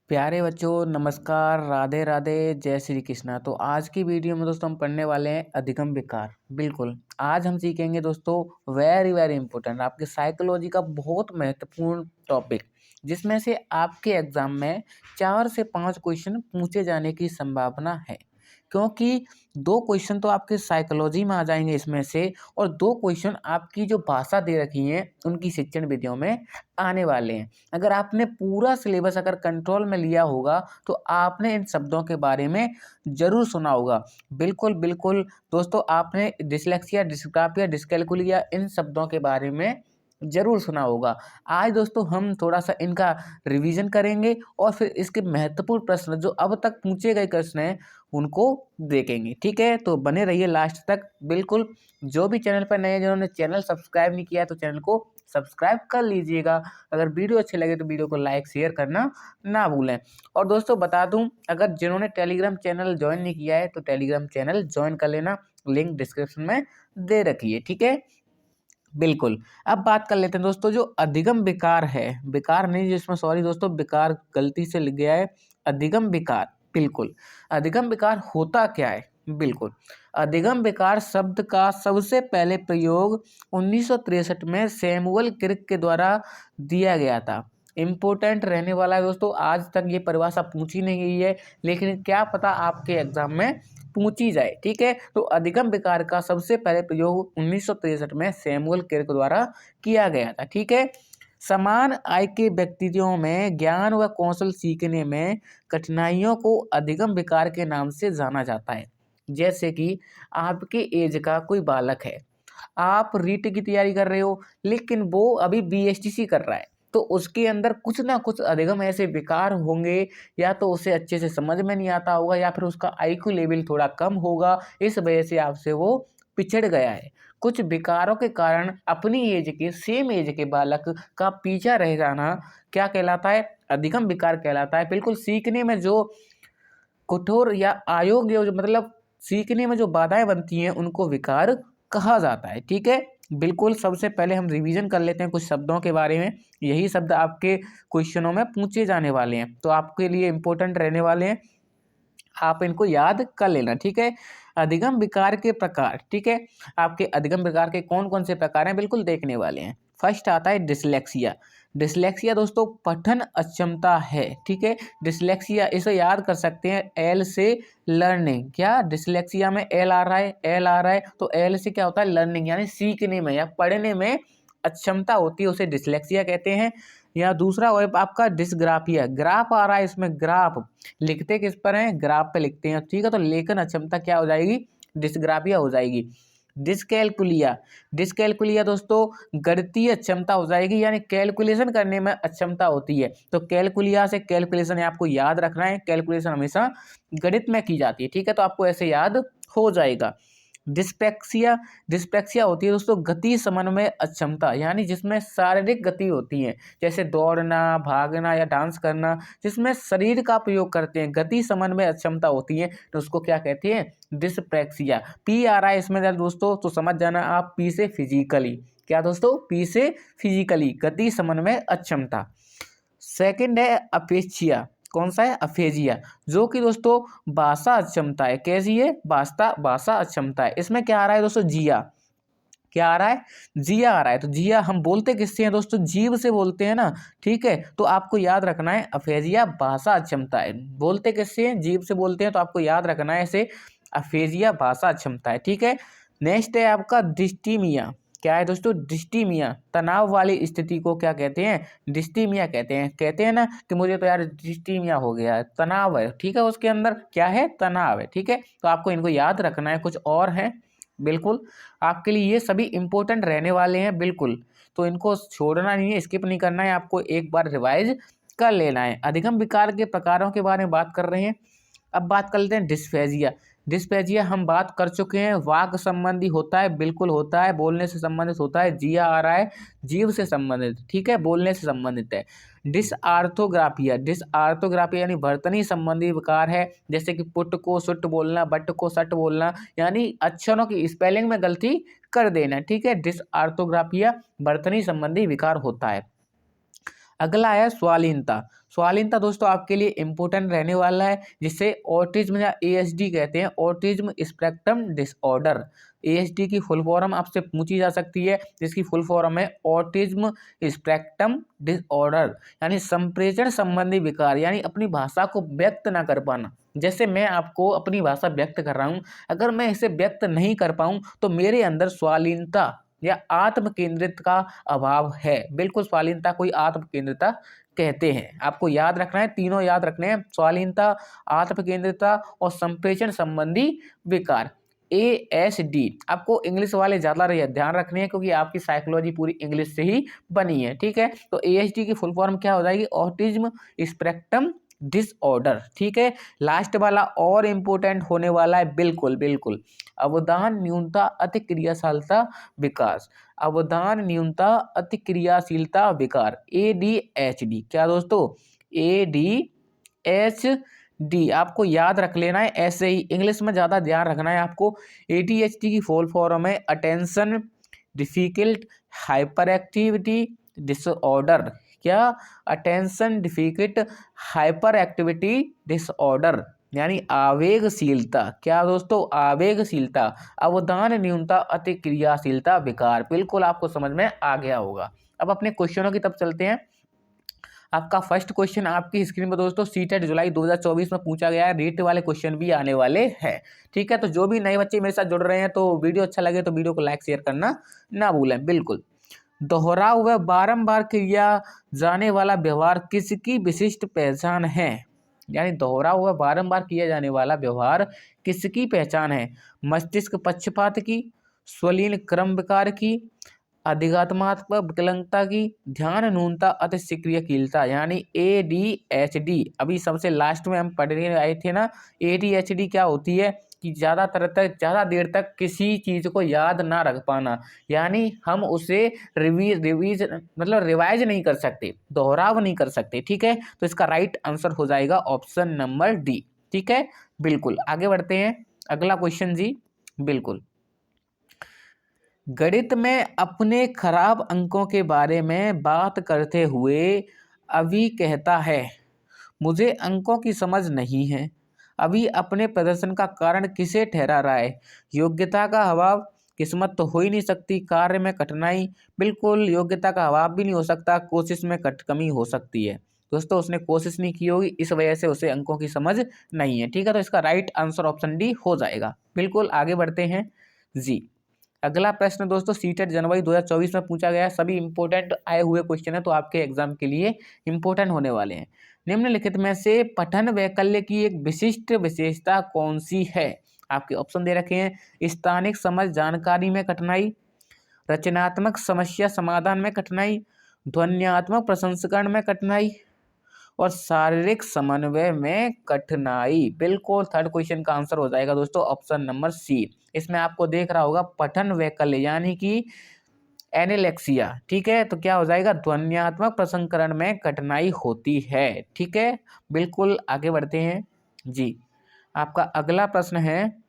प्यारे बच्चों नमस्कार, राधे राधे, जय श्री कृष्णा। तो आज की वीडियो में दोस्तों हम पढ़ने वाले हैं अधिगम विकार। बिल्कुल आज हम सीखेंगे दोस्तों वेरी वेरी इंपॉर्टेंट आपके साइकोलॉजी का बहुत महत्वपूर्ण टॉपिक, जिसमें से आपके एग्जाम में 4 से 5 क्वेश्चन पूछे जाने की संभावना है। क्योंकि 2 क्वेश्चन तो आपके साइकोलॉजी में आ जाएंगे इसमें से, और 2 क्वेश्चन आपकी जो भाषा दे रखी है उनकी शिक्षण विधियों में आने वाले हैं। अगर आपने पूरा सिलेबस अगर कंट्रोल में लिया होगा तो आपने इन शब्दों के बारे में ज़रूर सुना होगा। बिल्कुल बिल्कुल दोस्तों, आपने डिसलेक्सिया, डिस्ग्राफिया, डिस्कैल्कुलिया इन शब्दों के बारे में ज़रूर सुना होगा। आज दोस्तों हम थोड़ा सा इनका रिवीजन करेंगे और फिर इसके महत्वपूर्ण प्रश्न जो अब तक पूछे गए प्रश्न हैं उनको देखेंगे। ठीक है, तो बने रहिए लास्ट तक। बिल्कुल जो भी चैनल पर नए हैं, जिन्होंने चैनल सब्सक्राइब नहीं किया है तो चैनल को सब्सक्राइब कर लीजिएगा। अगर वीडियो अच्छे लगे तो वीडियो को लाइक शेयर करना ना भूलें। और दोस्तों बता दूं, अगर जिन्होंने टेलीग्राम चैनल ज्वाइन नहीं किया है तो टेलीग्राम चैनल ज्वाइन कर लेना, लिंक डिस्क्रिप्शन में दे रखी है। ठीक है, बिल्कुल। अब बात कर लेते हैं दोस्तों जो अधिगम विकार है, विकार नहीं जिसमें सॉरी दोस्तों, विकार गलती से लिख गया है, अधिगम विकार। बिल्कुल, अधिगम विकार होता क्या है? बिल्कुल, अधिगम विकार शब्द का सबसे पहले प्रयोग 1963 में सैमुअल क्रिक के द्वारा दिया गया था। इम्पोर्टेंट रहने वाला है दोस्तों, आज तक ये परिभाषा पूछी नहीं गई है, लेकिन क्या पता आपके एग्जाम में पूछी जाए। ठीक है, तो अधिगम विकार का सबसे पहले प्रयोग 1963 में सैमुअल क्रिक द्वारा किया गया था। ठीक है, समान आय के व्यक्तियों में ज्ञान व कौशल सीखने में कठिनाइयों को अधिगम विकार के नाम से जाना जाता है। जैसे कि आपके एज का कोई बालक है, आप रीट की तैयारी कर रहे हो, लेकिन वो अभी बीएसटीसी कर रहा है, तो उसके अंदर कुछ ना कुछ अधिगम ऐसे विकार होंगे, या तो उसे अच्छे से समझ में नहीं आता होगा, या फिर उसका आईक्यू लेवल थोड़ा कम होगा, इस वजह से आपसे वो पिछड़ गया है। कुछ विकारों के कारण अपनी एज के, सेम एज के बालक का पीछा रह जाना क्या कहलाता है? अधिगम विकार कहलाता है। बिल्कुल, सीखने में जो कठोर या अयोग्य जो मतलब सीखने में जो बाधाएं बनती हैं उनको विकार कहा जाता है। ठीक है, बिल्कुल। सबसे पहले हम रिवीजन कर लेते हैं कुछ शब्दों के बारे में। यही शब्द आपके क्वेश्चनों में पूछे जाने वाले हैं, तो आपके लिए इंपॉर्टेंट रहने वाले हैं, आप इनको याद कर लेना। ठीक है, अधिगम विकार के प्रकार। ठीक है, आपके अधिगम विकार के कौन कौन से प्रकार हैं बिल्कुल देखने वाले हैं। फर्स्ट आता है डिसलेक्सिया। डिसलेक्सिया दोस्तों पठन अक्षमता है। ठीक है, डिसलेक्सिया इसे याद कर सकते हैं एल से लर्निंग। क्या डिसलेक्सिया में एल आ रहा है, एल आ रहा है, तो एल से क्या होता है? लर्निंग, यानी सीखने में या पढ़ने में अक्षमता होती है, उसे डिसलेक्सिया कहते हैं। या दूसरा वेब आपका डिसग्राफिया, ग्राफ आ रहा है इसमें, ग्राफ लिखते किस पर है? ग्राफ पे लिखते हैं। ठीक है, तो लेखन अक्षमता क्या हो जाएगी? डिसग्राफिया हो जाएगी। डिसकैलकुलिया, डिसकैलकुलिया दोस्तों गणितीय अक्षमता हो जाएगी, यानी कैलकुलेशन करने में अक्षमता होती है। तो कैलकुलिया से कैलकुलेशन है, आपको याद रखना है, कैलकुलेशन हमेशा गणित में की जाती है। ठीक है, तो आपको ऐसे याद हो जाएगा। डिस्पेक्सिया, डिस्पेक्सिया होती है दोस्तों गति समन्वय अक्षमता, यानी जिसमें शारीरिक गति होती है, जैसे दौड़ना, भागना या डांस करना, जिसमें शरीर का प्रयोग करते हैं, गति समन्वय अक्षमता होती है, तो उसको क्या कहते हैं? डिस्प्रेक्सिया। पी आ रहा है इसमें दोस्तों, तो समझ जाना आप, पी से फिजिकली। क्या दोस्तों? पी से फिजिकली, गति समन्वय अक्षमता। सेकंड है अपेक्षिया। कौन सा है? अफेजिया, जो कि दोस्तों भाषा अक्षमता है। कैसी है? भाषा अक्षमता है। इसमें क्या आ रहा है दोस्तों? जिया। क्या आ रहा है? जिया आ रहा है। तो जिया हम बोलते किससे हैं दोस्तों? जीव से बोलते हैं ना। ठीक है, तो आपको याद रखना है अफेजिया भाषा अक्षमता है। बोलते किससे हैं? जीव से बोलते हैं, तो आपको याद रखना है इसे, अफेजिया भाषा अक्षमता है। ठीक है, नेक्स्ट है आपका डिस्टीमिया। क्या है दोस्तों? डिस्टीमिया, तनाव वाली स्थिति को क्या कहते हैं? डिस्टीमिया कहते हैं। कहते हैं ना कि मुझे तो यार डिस्टीमिया हो गया है, तनाव है। ठीक है, उसके अंदर क्या है? तनाव है। ठीक है, तो आपको इनको याद रखना है। कुछ और है बिल्कुल आपके लिए, ये सभी इंपॉर्टेंट रहने वाले हैं बिल्कुल, तो इनको छोड़ना नहीं है, स्किप नहीं करना है, आपको एक बार रिवाइज कर लेना है। अधिगम विकार के प्रकारों के बारे में बात कर रहे हैं। अब बात कर लेते हैं डिस्फेजिया। डिस्पेजिया हम बात कर चुके हैं, वाक संबंधी होता है, बिल्कुल होता है, बोलने से संबंधित होता है। जिया आ रहा है, जीव से संबंधित। ठीक है, बोलने से संबंधित है। डिसआर्थोग्राफिया, डिसआर्थोग्राफिया यानी वर्तनी संबंधी विकार है, जैसे कि पुट को सुट बोलना, बट को सट बोलना, यानी अक्षरों की स्पेलिंग में गलती कर देना। ठीक है, डिसआर्थोग्राफिया वर्तनी संबंधी विकार होता है। अगला है स्वालीनता। स्वालीनता दोस्तों आपके लिए इंपॉर्टेंट रहने वाला है, जिसे ऑटिज्म या एएसडी कहते हैं, ऑटिज्म स्पेक्ट्रम डिसऑर्डर। एएसडी की फुल फॉर्म आपसे पूछी जा सकती है, जिसकी फुल फॉर्म है ऑटिज्म स्पेक्ट्रम डिसऑर्डर, यानी संप्रेषण संबंधी विकार, यानी अपनी भाषा को व्यक्त ना कर पाना। जैसे मैं आपको अपनी भाषा व्यक्त कर रहा हूँ, अगर मैं इसे व्यक्त नहीं कर पाऊँ तो मेरे अंदर स्वालीनता या आत्म केंद्रित का अभाव है। बिल्कुल, स्वालीनता कोई आत्म केंद्रिता कहते हैं। आपको याद रखना है, तीनों याद रखने हैं, स्वालीनता, आत्म केंद्रिता और संप्रेषण संबंधी विकार, ASD। आपको इंग्लिश वाले ज़्यादा ध्यान रखने हैं, क्योंकि आपकी साइकोलॉजी पूरी इंग्लिश से ही बनी है, ठीक है। तो ASD की फुल फॉर्म क्या हो जाएगी? ऑटिज्म स्पेक्ट्रम डिसऑर्डर, ठीक है। लास्ट वाला और इम्पोर्टेंट होने वाला है, बिल्कुल बिल्कुल, अवधान न्यूनता अति क्रियाशीलता विकास, अवधान न्यूनता अति क्रियाशीलता विकार, ADHD। क्या दोस्तों? ADHD आपको याद रख लेना है, ऐसे ही इंग्लिश में ज़्यादा ध्यान रखना है आपको। ADHD की फुल फॉर्म है attention difficult hyperactivity disorder. क्या? Attention difficult hyperactivity disorder, यानी आवेगशीलता। क्या दोस्तों? आवेगशीलता, अवधान न्यूनता अति क्रियाशीलता विकार। बिल्कुल आपको समझ में आ गया होगा। अब अपने क्वेश्चनों की तरफ चलते हैं। आपका फर्स्ट क्वेश्चन आपकी स्क्रीन पर दोस्तों सीटेट जुलाई 2024 में पूछा गया है, रेट वाले क्वेश्चन भी आने वाले हैं, ठीक है। तो जो भी नए बच्चे मेरे साथ जुड़ रहे हैं, तो वीडियो अच्छा लगे तो वीडियो को लाइक शेयर करना ना भूलें। बिल्कुल, दोहरा हुआ बारंबार किया जाने वाला व्यवहार किसकी विशिष्ट पहचान है? यानी दोहरा हुआ बारंबार किया जाने वाला व्यवहार किसकी पहचान है? मस्तिष्क पक्षपात की, स्वलीन क्रम विकार की, अधिगात्मात्मक विकलांगता की, ध्यान न्यूनता अति सक्रियशीलता, यानी ADHD। अभी सबसे लास्ट में हम पढ़ने आए थे ना, ADHD क्या होती है कि ज़्यादा देर तक किसी चीज़ को याद ना रख पाना, यानी हम उसे रिवाइज नहीं कर सकते, दोहराव नहीं कर सकते, ठीक है। तो इसका राइट आंसर हो जाएगा ऑप्शन नंबर डी, ठीक है। बिल्कुल, आगे बढ़ते हैं, अगला क्वेश्चन जी। बिल्कुल, गणित में अपने खराब अंकों के बारे में बात करते हुए अभी कहता है, मुझे अंकों की समझ नहीं है। अभी अपने प्रदर्शन का कारण किसे ठहरा रहा है? योग्यता का अभाव, किस्मत तो हो ही नहीं सकती, कार्य में कठिनाई। बिल्कुल, योग्यता का अभाव भी नहीं हो सकता, कोशिश में कमी हो सकती है। दोस्तों, उसने कोशिश नहीं की होगी, इस वजह से उसे अंकों की समझ नहीं है, ठीक है। तो इसका राइट आंसर ऑप्शन डी हो जाएगा। बिल्कुल, आगे बढ़ते हैं जी। अगला प्रश्न दोस्तों सीटेट जनवरी 2024 में पूछा गया है, सभी इंपॉर्टेंट आए हुए क्वेश्चन है, तो आपके एग्जाम के लिए इंपॉर्टेंट होने वाले हैं। निम्नलिखित में से पठन वैकल्य की एक विशिष्ट विशेषता कौन सी है? आपके ऑप्शन दे रखे हैं, स्थानिक समझ जानकारी में कठिनाई, रचनात्मक समस्या समाधान में कठिनाई, ध्वन्यात्मक प्रसंस्करण में कठिनाई और शारीरिक समन्वय में कठिनाई। बिल्कुल, थर्ड क्वेश्चन का आंसर हो जाएगा दोस्तों ऑप्शन नंबर सी। इसमें आपको देख रहा होगा पठन वैकल्य यानी कि एनेलेक्सिया, ठीक है। तो क्या हो जाएगा? ध्वन्यात्मक प्रसंस्करण में कठिनाई होती है, ठीक है। बिल्कुल, आगे बढ़ते हैं जी। आपका अगला प्रश्न है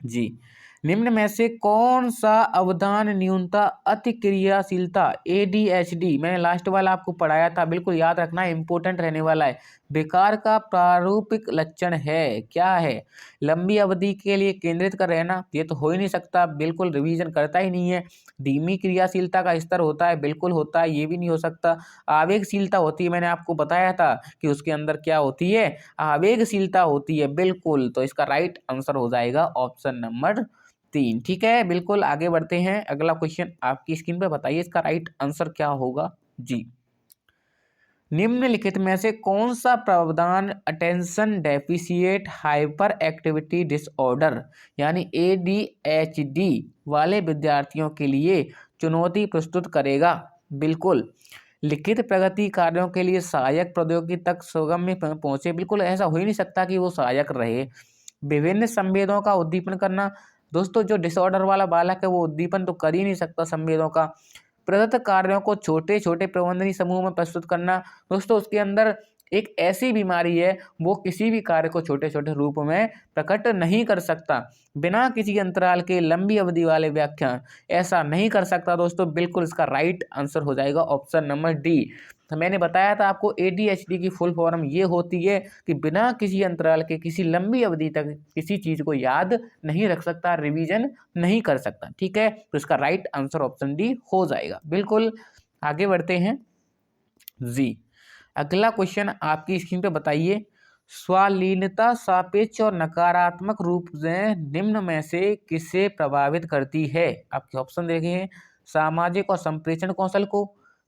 जी, निम्न में से कौन सा अवधान न्यूनता अति क्रियाशीलता ADHD, मैंने लास्ट वाला आपको पढ़ाया था, बिल्कुल याद रखना, इंपॉर्टेंट रहने वाला है, विकार का प्रारूपिक लक्षण है? क्या है? लंबी अवधि के लिए केंद्रित कर रहना, ये तो हो ही नहीं सकता, बिल्कुल रिवीजन करता ही नहीं है। धीमी क्रियाशीलता का स्तर होता है, बिल्कुल होता है, ये भी नहीं हो सकता। आवेगशीलता होती है, मैंने आपको बताया था कि उसके अंदर क्या होती है, आवेगशीलता होती है, बिल्कुल। तो इसका राइट आंसर हो जाएगा ऑप्शन नंबर 3, ठीक है। बिल्कुल, आगे बढ़ते हैं, अगला क्वेश्चन आपकी स्क्रीन पे, बताइए इसका राइट आंसर क्या होगा जी। निम्नलिखित में से कौन सा प्रावधान attention deficit hyper activity disorder यानी ADHD वाले विद्यार्थियों के लिए चुनौती प्रस्तुत करेगा? बिल्कुल, लिखित प्रगति कार्यों के लिए सहायक प्रौद्योगिकी तक सुगम्य पहुंचे, बिल्कुल ऐसा हो ही नहीं सकता कि वो सहायक रहे। विभिन्न संवेदों का उद्दीपन करना, दोस्तों जो डिसऑर्डर वाला बालक है वो उद्दीपन तो कर ही नहीं सकता संवेदों का। प्रदत्त कार्यों को छोटे छोटे प्रबंधनीय समूह में प्रस्तुत करना, दोस्तों उसके अंदर एक ऐसी बीमारी है, वो किसी भी कार्य को छोटे छोटे रूप में प्रकट नहीं कर सकता, बिना किसी अंतराल के लंबी अवधि वाले व्याख्यान ऐसा नहीं कर सकता दोस्तों। बिल्कुल, इसका राइट आंसर हो जाएगा ऑप्शन नंबर डी, तो मैंने बताया था आपको ADHD की फुल फॉर्म ये होती है कि बिना किसी अंतराल के किसी लंबी अवधि तक किसी चीज को याद नहीं रख सकता, रिवीजन नहीं कर सकता। ठीक है, तो इसका राइट आंसर ऑप्शन डी हो जाएगा। बिल्कुल, आगे बढ़ते हैं जी। अगला क्वेश्चन आपकी स्क्रीन पे बताइए, स्वालीनता सापेक्ष और नकारात्मक रूप से निम्न में से किसे प्रभावित करती है? आपके ऑप्शन देखें, सामाजिक और संप्रेषण कौशल को,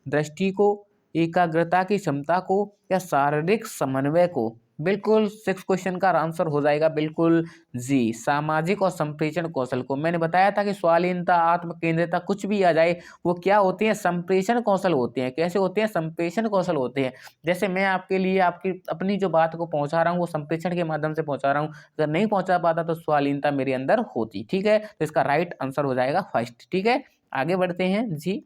दृष्टि को, एकाग्रता की क्षमता को, या शारीरिक समन्वय को। बिल्कुल 6 क्वेश्चन का आंसर हो जाएगा बिल्कुल जी, सामाजिक और संप्रेषण कौशल को। मैंने बताया था कि स्वालीनता, आत्म केंद्रिता कुछ भी आ जाए वो क्या होते हैं, संप्रेषण कौशल होते हैं। कैसे होते हैं? संप्रेषण कौशल होते हैं। जैसे मैं आपके लिए आपकी अपनी जो बात को पहुंचा रहा हूँ वो संप्रेषण के माध्यम से पहुंचा रहा हूँ, अगर नहीं पहुंचा पाता तो स्वालीनता मेरे अंदर होती। ठीक है, तो इसका राइट आंसर हो जाएगा फर्स्ट। ठीक है, आगे बढ़ते हैं जी।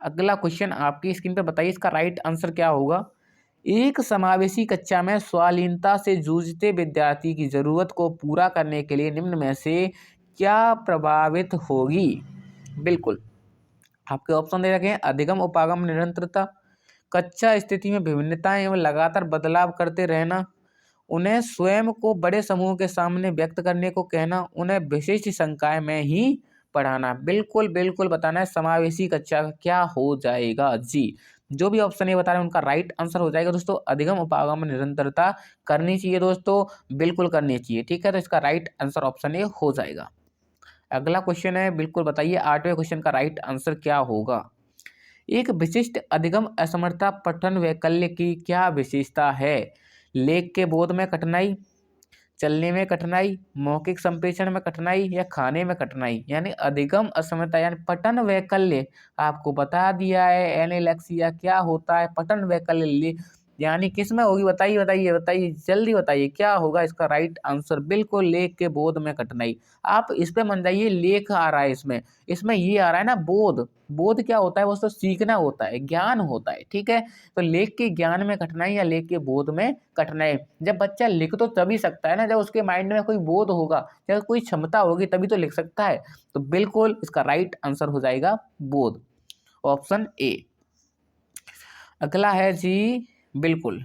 अगला क्वेश्चन आपकी स्क्रीन पे बताइए, इसका राइट आंसर क्या होगा? एक समावेशी कक्षा में स्वालीनता से जूझते विद्यार्थी की जरूरत को पूरा करने के लिए निम्न में से क्या प्रभावित होगी? बिल्कुल, आपके ऑप्शन दे रखे हैं, अधिगम उपागम निरंतरता, कक्षा स्थिति में विभिन्नताएं एवं लगातार बदलाव करते रहना, उन्हें स्वयं को बड़े समूह के सामने व्यक्त करने को कहना, उन्हें विशिष्ट संकाय में ही पढ़ाना। बिल्कुल बिल्कुल बताना है समावेशी कक्षा का क्या हो जाएगा जी। जो भी ऑप्शन ये बता रहे हैं उनका राइट आंसर हो जाएगा दोस्तों, अधिगम उपागम निरंतरता करनी चाहिए दोस्तों, बिल्कुल करनी चाहिए। ठीक है, तो इसका राइट आंसर ऑप्शन ए हो जाएगा। अगला क्वेश्चन है, बिल्कुल बताइए 8वें क्वेश्चन का राइट आंसर क्या होगा? एक विशिष्ट अधिगम असमर्थता पठन वैकल्य की क्या विशेषता है? लेख के बोध में कठिनाई, चलने में कठिनाई, मौखिक संप्रेषण में कठिनाई, या खाने में कठिनाई। यानी अधिगम असमर्थता यानी पठन वैकल्य आपको बता दिया है, एनालेक्सिया क्या होता है, पठन वैकल्य यानी किस में होगी? बताइए बताइए बताइए, जल्दी बताइए क्या होगा इसका राइट आंसर? बिल्कुल लेख के बोध में कठिनाई। आप इस पे मन जाइए, लेख आ रहा है इसमें, इसमें ये आ रहा है ना बोध। बोध क्या होता है? वो तो सीखना होता है, ज्ञान होता है। ठीक है, तो लेख के ज्ञान में कठिनाई या लेख के बोध में कठिनाई। जब बच्चा लिख तो तभी सकता है ना जब उसके माइंड में कोई बोध होगा, जब कोई क्षमता होगी तभी तो लिख सकता है। तो बिल्कुल इसका राइट आंसर हो जाएगा बोध, ऑप्शन ए। अगला है जी, बिल्कुल,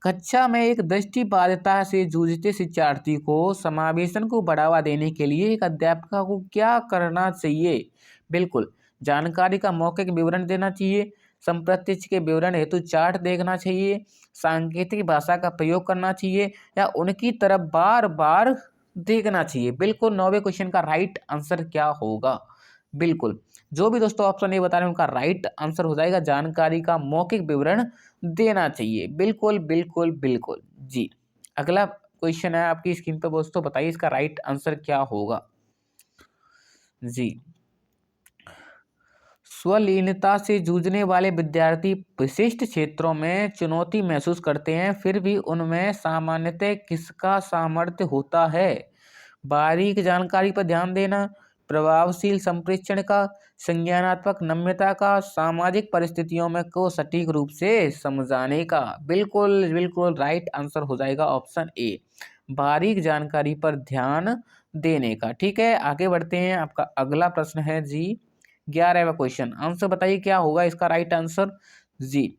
कक्षा में एक दृष्टिबाधिता से जूझते शिक्षार्थी को समावेशन को बढ़ावा देने के लिए एक अध्यापक को क्या करना चाहिए? बिल्कुल, जानकारी का मौखिक विवरण देना चाहिए, संप्रत्यक्ष के विवरण हेतु चार्ट देखना चाहिए, सांकेतिक भाषा का प्रयोग करना चाहिए, या उनकी तरफ बार बार देखना चाहिए। बिल्कुल 9वें क्वेश्चन का राइट आंसर क्या होगा? बिल्कुल, जो भी दोस्तों ऑप्शन ए बता रहे हैं उनका राइट आंसर हो जाएगा, जानकारी का मौखिक विवरण देना चाहिए। बिल्कुल बिल्कुल बिल्कुल जी। अगला क्वेश्चन है आपकी स्क्रीन पर दोस्तों, बताइए इसका राइट आंसर क्या होगा जी। स्वलीनता से जूझने वाले विद्यार्थी विशिष्ट क्षेत्रों में चुनौती महसूस करते हैं, फिर भी उनमें सामान्यतः किसका सामर्थ्य होता है? बारीक जानकारी पर ध्यान देना, प्रभावशील संप्रेषण का, संज्ञानात्मक नम्यता का, सामाजिक परिस्थितियों में को सटीक रूप से समझाने का। बिल्कुल बिल्कुल राइट आंसर हो जाएगा ऑप्शन ए, बारीक जानकारी पर ध्यान देने का। ठीक है, आगे बढ़ते हैं। आपका अगला प्रश्न है जी 11वां क्वेश्चन, आंसर बताइए क्या होगा इसका राइट आंसर जी।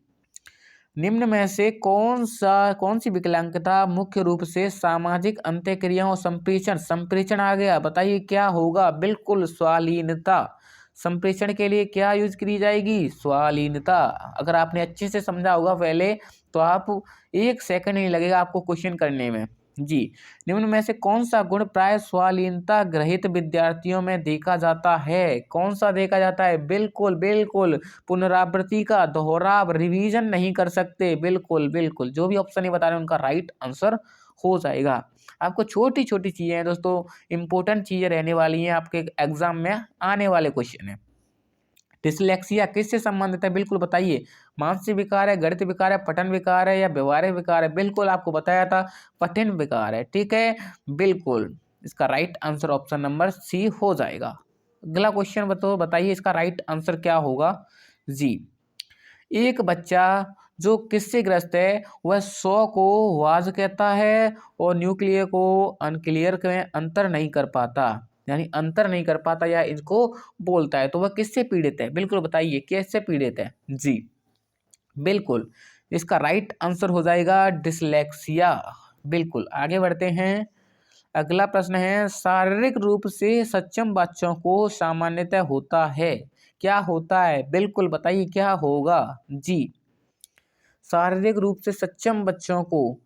निम्न में से कौन सी विकलांगता मुख्य रूप से सामाजिक अंतःक्रियाओं संप्रेषण संप्रेषण आ गया, बताइए क्या होगा? बिल्कुल स्वालीनता। संप्रेषण के लिए क्या यूज करी जाएगी? स्वालीनता। अगर आपने अच्छे से समझा होगा पहले तो आप 1 सेकंड नहीं लगेगा आपको क्वेश्चन करने में जी। निम्न में से कौन सा गुण प्राय स्वालीनता ग्रहित विद्यार्थियों में देखा जाता है? कौन सा देखा जाता है? बिल्कुल बिल्कुल पुनरावृत्ति का, दोहराव, रिवीजन नहीं कर सकते। बिल्कुल बिल्कुल, जो भी ऑप्शन ये बता रहे हैं उनका राइट आंसर हो जाएगा। आपको छोटी छोटी चीजें हैं दोस्तों, इंपॉर्टेंट चीजें रहने वाली हैं आपके एग्जाम में आने वाले क्वेश्चन है। डिसलेक्सिया किससे संबंधित है? बिल्कुल बताइए, मानसिक विकार है, गणित विकार है, पठन विकार है, या व्यवहारिक विकार है? बिल्कुल आपको बताया था पठन विकार है। ठीक है, बिल्कुल इसका right answer option number C हो जाएगा। अगला क्वेश्चन बताइए इसका राइट आंसर क्या होगा जी। एक बच्चा जो किससे ग्रस्त है वह 100 को वाज कहता है और न्यूक्लियर को अनक्लियर में अंतर नहीं कर पाता, यानी अंतर नहीं कर पाता या इसको बोलता है, तो वह किससे पीड़ित है? बिल्कुल बताइए किससे पीड़ित है जी। बिल्कुल, इसका राइट आंसर हो जाएगा डिसलेक्सिया। बिल्कुल, आगे बढ़ते हैं। अगला प्रश्न है, शारीरिक रूप से सक्षम बच्चों को सामान्यतः होता है, क्या होता है? बिल्कुल बताइए क्या होगा? जी, शारीरिक रूप से सक्षम बच्चों को,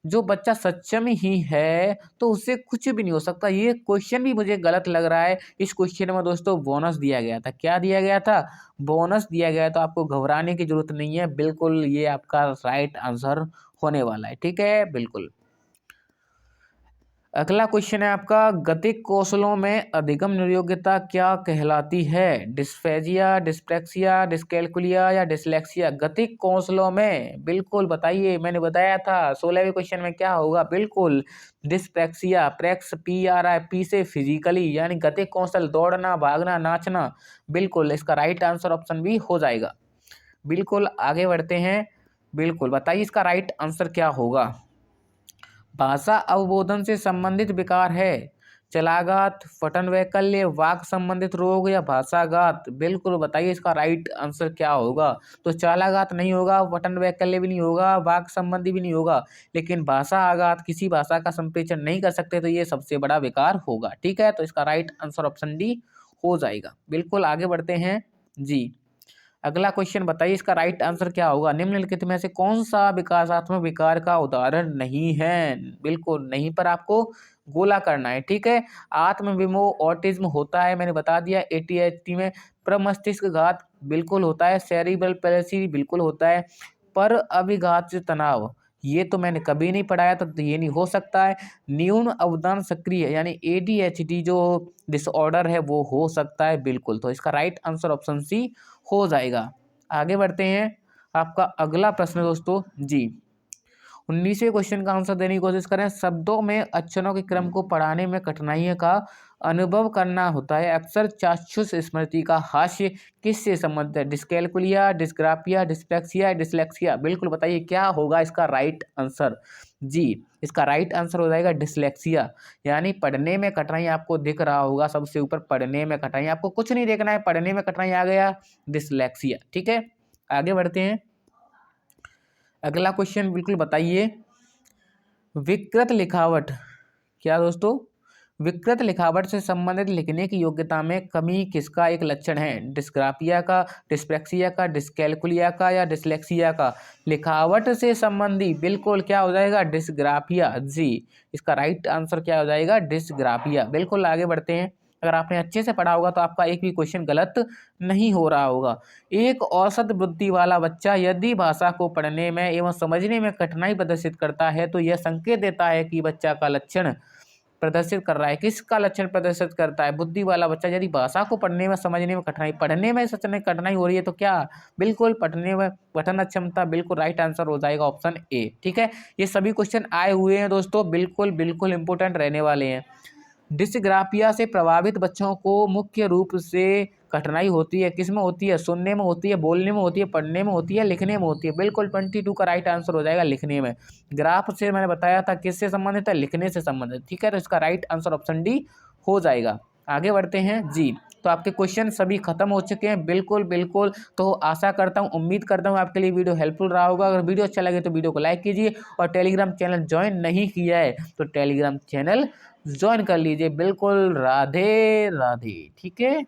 जो बच्चा सक्षम ही है तो उससे कुछ भी नहीं हो सकता। ये क्वेश्चन भी मुझे गलत लग रहा है। इस क्वेश्चन में दोस्तों बोनस दिया गया था। क्या दिया गया था? बोनस दिया गया। तो आपको घबराने की जरूरत नहीं है, बिल्कुल ये आपका राइट आंसर होने वाला है। ठीक है, बिल्कुल। अगला क्वेश्चन है आपका, गतिक कौशलों में अधिगम निर्योग्यता क्या कहलाती है? डिस्फेजिया, डिस्प्रेक्सिया, डिस्कैल्कुलिया या डिसलेक्सिया? गतिक कौशलों में बिल्कुल बताइए, मैंने बताया था 16वें क्वेश्चन में क्या होगा। बिल्कुल डिस्प्रेक्सिया। प्रेक्स PRI, पी से फिजिकली यानी गतिक कौशल, दौड़ना, भागना, नाचना। बिल्कुल इसका राइट आंसर ऑप्शन बी हो जाएगा। बिल्कुल आगे बढ़ते हैं। बिल्कुल बताइए इसका राइट आंसर क्या होगा। भाषा अवबोधन से संबंधित विकार है, चलाघात, पठन वैकल्य, वाक संबंधित रोग या भाषाघात? बिल्कुल बताइए इसका राइट आंसर क्या होगा। तो चालाघात नहीं होगा, पठन वैकल्य भी नहीं होगा, वाक संबंधी भी नहीं होगा, लेकिन भाषा आघात, किसी भाषा का संप्रेषण नहीं कर सकते तो ये सबसे बड़ा विकार होगा। ठीक है, तो इसका राइट आंसर ऑप्शन डी हो जाएगा। बिल्कुल आगे बढ़ते हैं। जी, अगला क्वेश्चन बताइए इसका राइट आंसर क्या होगा। निम्नलिखित में से कौन सा विकासात्मक विकार का उदाहरण नहीं है? बिल्कुल नहीं पर आपको गोला करना है। ठीक है, आत्म विमोह ऑटिज्म होता है, मैंने बता दिया। ADHD में प्रमस्तिष्क घात बिल्कुल होता है। सेरिब्रल पैलिसी बिल्कुल होता है। पर अभिघात से तनाव, ये तो मैंने कभी नहीं पढ़ाया तो ये नहीं हो सकता है। न्यून अवदान सक्रिय यानी ADHD जो डिसऑर्डर है वो हो सकता है। बिल्कुल, तो इसका राइट आंसर ऑप्शन सी हो जाएगा। आगे बढ़ते हैं। आपका अगला प्रश्न दोस्तों, जी 19वें क्वेश्चन का आंसर देने की कोशिश करें। शब्दों में अक्षरों के क्रम को पढ़ाने में कठिनाइयों का अनुभव करना होता है, अक्सर चाक्षुष स्मृति का हास्य किससे संबंधित है? Dyscalculia, dysgraphia, dyslexia, dyslexia? बिल्कुल बताइए क्या होगा इसका राइट आंसर। जी, इसका राइट आंसर हो जाएगा डिसलेक्सिया, यानी पढ़ने में कठिनाई आपको दिख रहा होगा सबसे ऊपर, पढ़ने में कठिनाई, आपको कुछ नहीं देखना है, पढ़ने में कठिनाई आ गया डिसलेक्सिया। ठीक है, आगे बढ़ते हैं। अगला क्वेश्चन बिल्कुल बताइए, विकृत लिखावट, क्या दोस्तों? विकृत लिखावट से संबंधित लिखने की योग्यता में कमी किसका एक लक्षण है? डिस्ग्राफिया का, डिस्प्रेक्सिया का, डिस्कैल्कुलिया का या डिसलेक्सिया का? लिखावट से संबंधी बिल्कुल क्या हो जाएगा? डिस्ग्राफिया। जी, इसका राइट आंसर क्या हो जाएगा? डिस्ग्राफिया। बिल्कुल आगे बढ़ते हैं। अगर आपने अच्छे से पढ़ा होगा तो आपका एक भी क्वेश्चन गलत नहीं हो रहा होगा। एक औसत बुद्धि वाला बच्चा यदि भाषा को पढ़ने में एवं समझने में कठिनाई प्रदर्शित करता है तो यह संकेत देता है कि बच्चा का लक्षण प्रदर्शित कर रहा है। किसका लक्षण प्रदर्शित करता है? बुद्धि वाला बच्चा यदि भाषा को पढ़ने में समझने में कठिनाई, पढ़ने में सच में कठिनाई हो रही है तो क्या? बिल्कुल पढ़ने में पठन अक्षमता। बिल्कुल राइट आंसर हो जाएगा ऑप्शन ए। ठीक है, ये सभी क्वेश्चन आए हुए हैं दोस्तों, बिल्कुल बिल्कुल इंपोर्टेंट रहने वाले हैं। डिस्ग्राफिया से प्रभावित बच्चों को मुख्य रूप से कठिनाई होती है, किस में होती है? सुनने में होती है, बोलने में होती है, पढ़ने में होती है, लिखने में होती है? बिल्कुल 22 का राइट आंसर हो जाएगा लिखने में। ग्राफ से मैंने बताया था किससे संबंधित है? लिखने से संबंधित। ठीक है, तो इसका राइट आंसर ऑप्शन डी हो जाएगा। आगे बढ़ते हैं। जी, तो आपके क्वेश्चन सभी खत्म हो चुके हैं। बिल्कुल बिल्कुल, तो आशा करता हूँ, उम्मीद करता हूँ आपके लिए वीडियो हेल्पफुल रहा होगा। अगर वीडियो अच्छा लगे तो वीडियो को लाइक कीजिए, और टेलीग्राम चैनल ज्वाइन नहीं किया है तो टेलीग्राम चैनल ज्वाइन कर लीजिए। बिल्कुल, राधे राधे। ठीक है।